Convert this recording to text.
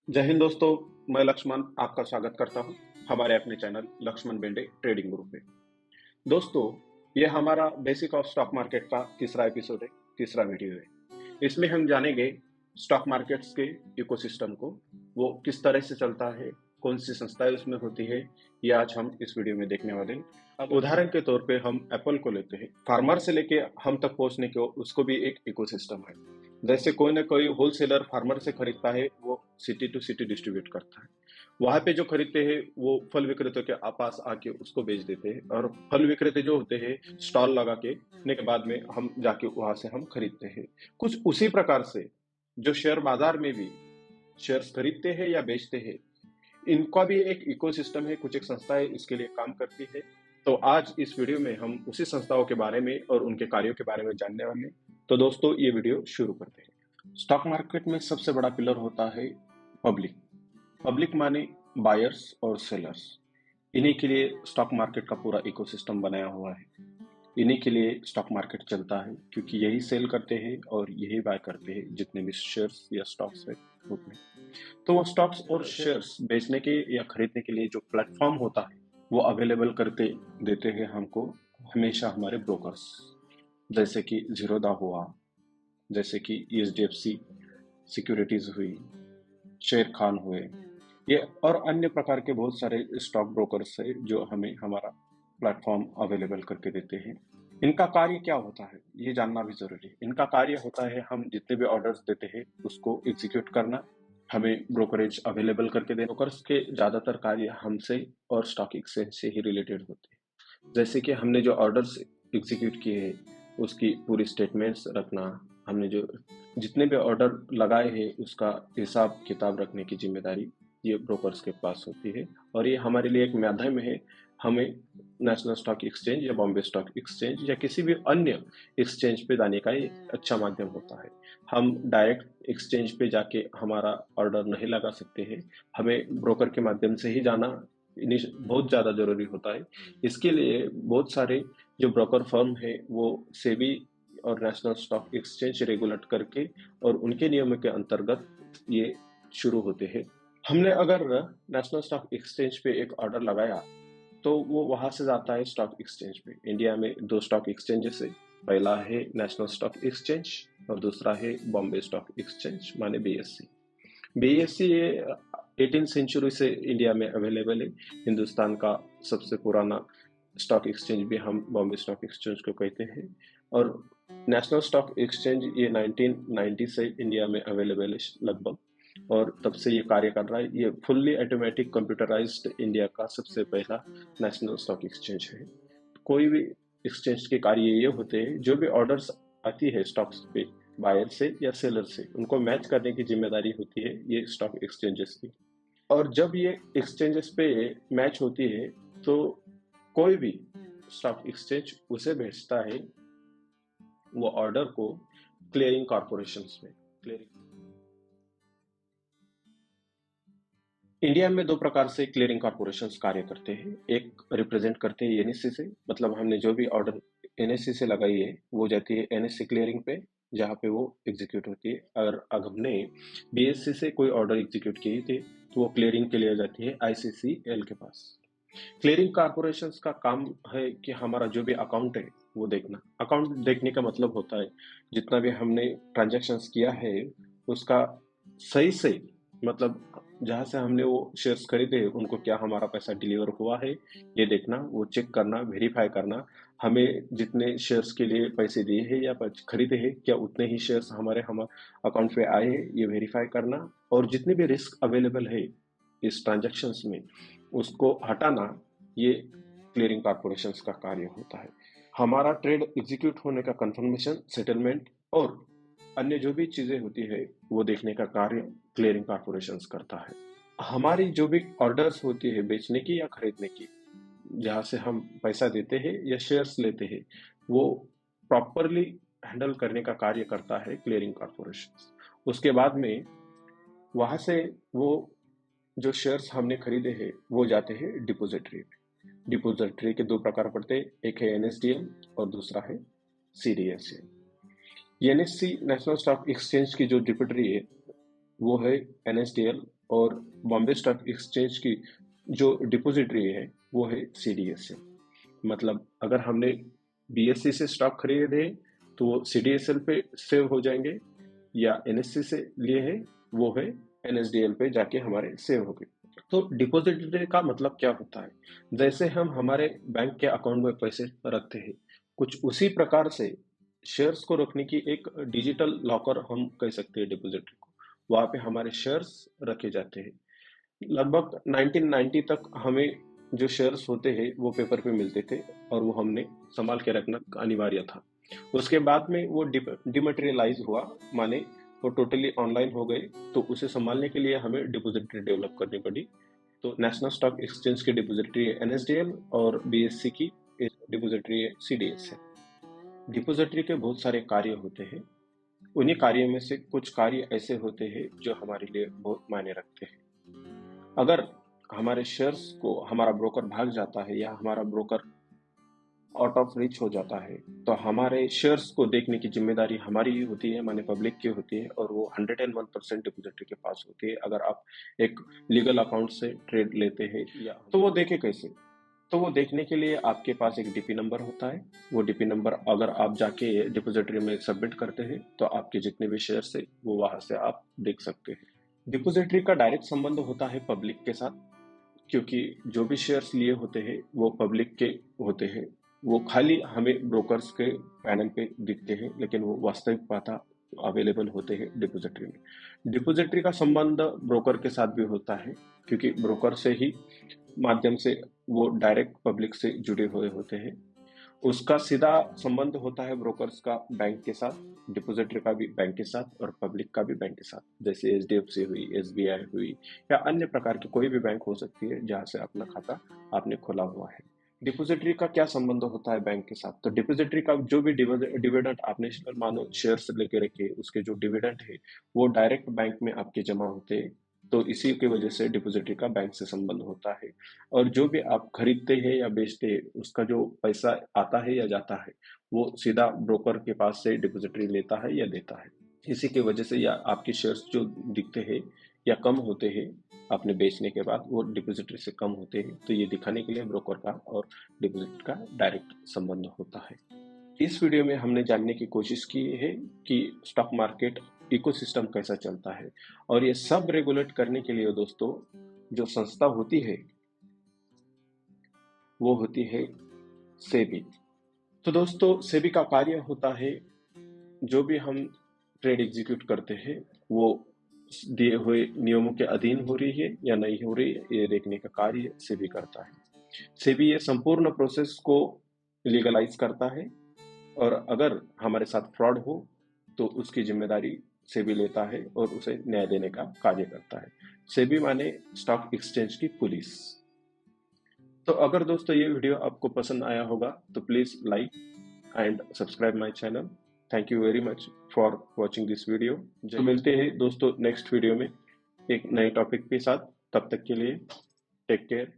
जय हिंद दोस्तों। मैं लक्ष्मण आपका स्वागत करता हूं हमारे अपने channel Lakshman Bende trading group पे। दोस्तों, ये हमारा बेसिक ऑफ स्टॉक मार्केट का तीसरा एपिसोड है, तीसरा वीडियो है। इसमें हम जानेंगे स्टॉक मार्केट्स के इकोसिस्टम को, वो किस तरह से चलता है, कौन सी संस्थाएं उसमें होती है, ये आज हम इस वीडियो में देखने वाले हैं। अब उदाहरण के तौर पे हम एप्पल को लेते हैं। फार्मर से लेके हम तक पहुंचने को उसको भी एक इकोसिस्टम है। जैसे कोई ना कोई होलसेलर फार्मर से खरीदता है, वो सिटी टू सिटी डिस्ट्रीब्यूट करता है। वहां पे जो खरीदते हैं वो फल विक्रेता के पास आके उसको बेच देते हैं, और फल विक्रेता जो होते हैं स्टॉल लगा के बाद में हम जाके वहां से हम खरीदते हैं। कुछ उसी प्रकार से जो शेयर बाजार में भी शेयर्स खरीदते हैं या बेचते हैं, इनका भी एक इकोसिस्टम है, कुछ एक संस्थाएं इसके लिए काम करती है। तो आज इस वीडियो में हम उसी संस्थाओं के बारे में और उनके कार्यों के बारे में जानने वाले हैं। तो दोस्तों, ये वीडियो शुरू करते हैं। स्टॉक मार्केट में सबसे बड़ा पिलर होता है पब्लिक। पब्लिक माने बायर्स और सेलर्स। इन्हीं के लिए स्टॉक मार्केट का पूरा इकोसिस्टम बनाया हुआ है। इन्हीं के लिए स्टॉक मार्केट चलता है, क्योंकि यही सेल करते हैं और यही बाय करते हैं जितने भी शेयर्स या स्टॉक्स है उसमें। तो वो स्टॉक्स और शेयर्स बेचने के या खरीदने के लिए जो प्लेटफॉर्म होता है वो अवेलेबल करके देते हैं हमको हमेशा हमारे ब्रोकर्स, जैसे कि जीरोधा हुआ, जैसे कि एचडीएफसी सिक्योरिटीज हुई, शेर खान हुए, ये और अन्य प्रकार के बहुत सारे स्टॉक ब्रोकर्स है जो हमें हमारा प्लेटफॉर्म अवेलेबल करके देते हैं। इनका कार्य क्या होता है ये जानना भी जरूरी है। इनका कार्य होता है हम जितने भी ऑर्डर्स देते हैं उसको एग्जीक्यूट करना, हमें ब्रोकरेज अवेलेबल करके देना। ब्रोकर्स के ज्यादातर कार्य हमसे और स्टॉक एक्सचेंज से ही रिलेटेड होते हैं। जैसे कि हमने जो ऑर्डर्स एग्जीक्यूट किए हैं उसकी पूरी स्टेटमेंट्स रखना, हमने जो जितने भी ऑर्डर लगाए हैं उसका हिसाब किताब रखने की जिम्मेदारी ये ब्रोकर्स के पास होती है। और ये हमारे लिए एक माध्यम है, हमें नेशनल स्टॉक एक्सचेंज या बॉम्बे स्टॉक एक्सचेंज या किसी भी अन्य एक्सचेंज पे जाने का ये अच्छा माध्यम होता है। हम डायरेक्ट एक्सचेंज पे जाके हमारा ऑर्डर नहीं लगा सकते हैं, हमें ब्रोकर के माध्यम से ही जाना बहुत ज़्यादा जरूरी होता है। इसके लिए बहुत सारे जो ब्रोकर फर्म है वो सेबी और नेशनल स्टॉक एक्सचेंज रेगुलेट करके और उनके नियमों के अंतर्गत ये शुरू होते हैं। हमने अगर नेशनल स्टॉक एक्सचेंज पे एक ऑर्डर लगाया तो वो वहां से जाता है स्टॉक एक्सचेंज पे। इंडिया में दो स्टॉक एक्सचेंजेस है, पहला है नेशनल स्टॉक एक्सचेंज और दूसरा है बॉम्बे स्टॉक एक्सचेंज माने बीएससी। बीएससी ये 18 सेंचुरी से इंडिया में अवेलेबल है। हिंदुस्तान का सबसे पुराना स्टॉक एक्सचेंज भी हम बॉम्बे स्टॉक एक्सचेंज को कहते हैं। और नेशनल स्टॉक एक्सचेंज ये 1990 से इंडिया में अवेलेबल है लगभग, और तब से ये कार्य कर रहा है। ये फुल्ली ऑटोमेटिक कंप्यूटराइज्ड इंडिया का सबसे पहला नेशनल स्टॉक एक्सचेंज है। कोई भी एक्सचेंज के कार्य ये होते हैं, जो भी ऑर्डर्स आती है स्टॉक्स पे बायर से या सेलर से, उनको मैच करने की जिम्मेदारी होती है ये स्टॉक एक्सचेंजेस की। और जब ये एक्सचेंजेस पे मैच होती है तो कोई भी स्टॉक एक्सचेंज उसे भेजता है वो ऑर्डर को क्लियरिंग कॉर्पोरेशंस में। क्लियरिंग इंडिया में दो प्रकार से क्लियरिंग कॉर्पोरेशंस कार्य करते हैं। एक रिप्रेजेंट करते हैं एनएससी से, मतलब हमने जो भी ऑर्डर एनएससी से लगाई है वो जाती है एनएससी क्लियरिंग पे, जहाँ पे वो एग्जीक्यूट होती है। अगर हमने बीएससी से कोई ऑर्डर एग्जीक्यूट किए थे तो वो क्लियरिंग के लिए जाती है आईसीसीएल के पास। क्लियरिंग कॉर्पोरेशंस का काम है कि हमारा जो भी अकाउंट है वो देखना। अकाउंट देखने का मतलब होता है जितना भी हमने ट्रांजैक्शंस किया है उसका सही से, मतलब जहाँ से हमने वो शेयर्स खरीदे उनको क्या हमारा पैसा डिलीवर हुआ है ये देखना, वो चेक करना, वेरीफाई करना। हमें जितने शेयर्स के लिए पैसे दिए हैं या खरीदे हैं क्या उतने ही शेयर्स हमारे अकाउंट पे आए हैं ये वेरीफाई करना। और जितने भी रिस्क अवेलेबल है इस ट्रांजैक्शंस में उसको हटाना, ये क्लियरिंग कॉर्पोरेशंस का कार्य होता है। हमारा ट्रेड एग्जीक्यूट होने का कंफर्मेशन, सेटलमेंट और अन्य जो भी चीजें होती है वो देखने का कार्य क्लियरिंग कॉर्पोरेशंस करता है। हमारी जो भी ऑर्डर्स होती है बेचने की या खरीदने की, जहाँ से हम पैसा देते हैं या शेयर्स लेते हैं, वो प्रॉपरली हैंडल करने का कार्य करता है क्लियरिंग कॉर्पोरेशंस। उसके बाद में वहां से वो जो शेयर्स हमने खरीदे हैं वो जाते हैं डिपोजिटरी में। डिपोजिटरी के दो प्रकार पड़ते हैं, एक है एनएसडीएल और दूसरा है सीडीएसए। एनएससी नेशनल स्टॉक एक्सचेंज की जो डिपोजिटरी है वो है एनएसडीएल, और बॉम्बे स्टॉक एक्सचेंज की जो डिपॉजिटरी है वो है CDSL। मतलब अगर हमने BSE से स्टॉक खरीदे तो वो CDSL पे सेव हो जाएंगे, या NSE से लिए हैं वो है NSDL पे जाके हमारे सेव हो गए। तो डिपॉजिटरी का मतलब क्या होता है? जैसे हम हमारे बैंक के अकाउंट में पैसे रखते हैं, कुछ उसी प्रकार से शेयर्स को रखने की एक डिजिटल लॉकर हम कह सकते हैं डिपॉजिटरी को। वहाँ पे हमारे शेयर्स रखे जाते हैं। लगभग 1990 तक हमें जो शेयर्स होते हैं वो पेपर पे मिलते थे और वो हमने संभाल के रखना अनिवार्य था। उसके बाद में वो डिमटेरियलाइज हुआ, माने वो टोटली ऑनलाइन हो गए। तो उसे संभालने के लिए हमें डिपॉजिटरी डेवलप करनी पड़ी। तो नेशनल स्टॉक एक्सचेंज की डिपॉजिटरी है NSDL और BSE की डिपॉजिटरी है CDSL। डिपॉजिटरी के बहुत सारे कार्य होते हैं। उन्हीं कार्यों में से कुछ कार्य ऐसे होते हैं जो हमारे लिए बहुत मायने रखते हैं। अगर हमारे शेयर्स को हमारा ब्रोकर भाग जाता है या हमारा ब्रोकर आउट ऑफ रीच हो जाता है, तो हमारे शेयर्स को देखने की जिम्मेदारी हमारी ही होती है, माने पब्लिक की होती है, और वो 101% डिपॉजिटरी के पास होती है। अगर आप एक लीगल अकाउंट से ट्रेड लेते हैं या तो वो देखे कैसे? तो वो देखने के लिए आपके पास एक DP नंबर होता है। वो DP नंबर अगर आप जाके डिपॉजिटरी में सबमिट करते हैं तो आपके जितने भी शेयर्स है वो वहां से आप देख सकते हैं। डिपॉजिटरी का डायरेक्ट संबंध होता है पब्लिक के साथ, क्योंकि जो भी शेयर्स लिए होते हैं वो पब्लिक के होते हैं। वो खाली हमें ब्रोकर्स के पैनल पे दिखते हैं, लेकिन वो वास्तविक पाता अवेलेबल होते हैं डिपॉजिटरी में। डिपॉजिटरी का संबंध ब्रोकर के साथ भी होता है, क्योंकि ब्रोकर से ही माध्यम से वो डायरेक्ट पब्लिक से जुड़े हुए होते हैं। उसका सीधा संबंध होता है ब्रोकर्स का बैंक के साथ, डिपॉजिटरी का भी बैंक के साथ और पब्लिक का भी बैंक के साथ। जैसे HDFC हुई, SBI हुई, या अन्य प्रकार की कोई भी बैंक हो सकती है जहां से अपना खाता आपने खोला हुआ है। डिपॉजिटरी का क्या संबंध होता है बैंक के साथ? तो डिपॉजिटरी का जो भी डिविडेंड आपने मानो शेयर्स लेके रखे, उसके जो डिविडेंड है वो डायरेक्ट बैंक में आपके जमा होते हैं। तो इसी की वजह से डिपॉजिटरी का बैंक से संबंध होता है। और जो भी आप खरीदते हैं या बेचते हैं, उसका जो पैसा आता है या जाता है वो सीधा ब्रोकर के पास से डिपॉजिटरी लेता है या देता है। इसी की वजह से या आपके शेयर्स जो दिखते हैं या कम होते हैं आपने बेचने के बाद, वो डिपॉजिटरी से कम होते हैं, तो ये दिखाने के लिए ब्रोकर का और डिपॉजिट का डायरेक्ट संबंध होता है। इस वीडियो में हमने जानने की कोशिश की है कि स्टॉक मार्केट इकोसिस्टम कैसा चलता है, और ये सब रेगुलेट करने के लिए दोस्तों जो संस्था होती है वो होती है सेबी। तो दोस्तों सेबी का कार्य होता है, जो भी हम ट्रेड एग्जीक्यूट करते हैं वो दिए हुए नियमों के अधीन हो रही है या नहीं हो रही है, ये देखने का कार्य सेबी करता है। सेबी ये संपूर्ण प्रोसेस को लीगलाइज करता है, और अगर हमारे साथ फ्रॉड हो तो उसकी जिम्मेदारी सेबी लेता है और उसे न्याय देने का कार्य करता है। सेबी माने स्टॉक एक्सचेंज की पुलिस। तो अगर दोस्तों ये वीडियो आपको पसंद आया होगा तो please like and subscribe my channel. Thank you very much for watching this video. तो मिलते हैं दोस्तों नेक्स्ट वीडियो में एक नए टॉपिक के साथ। तब तक के लिए टेक केयर।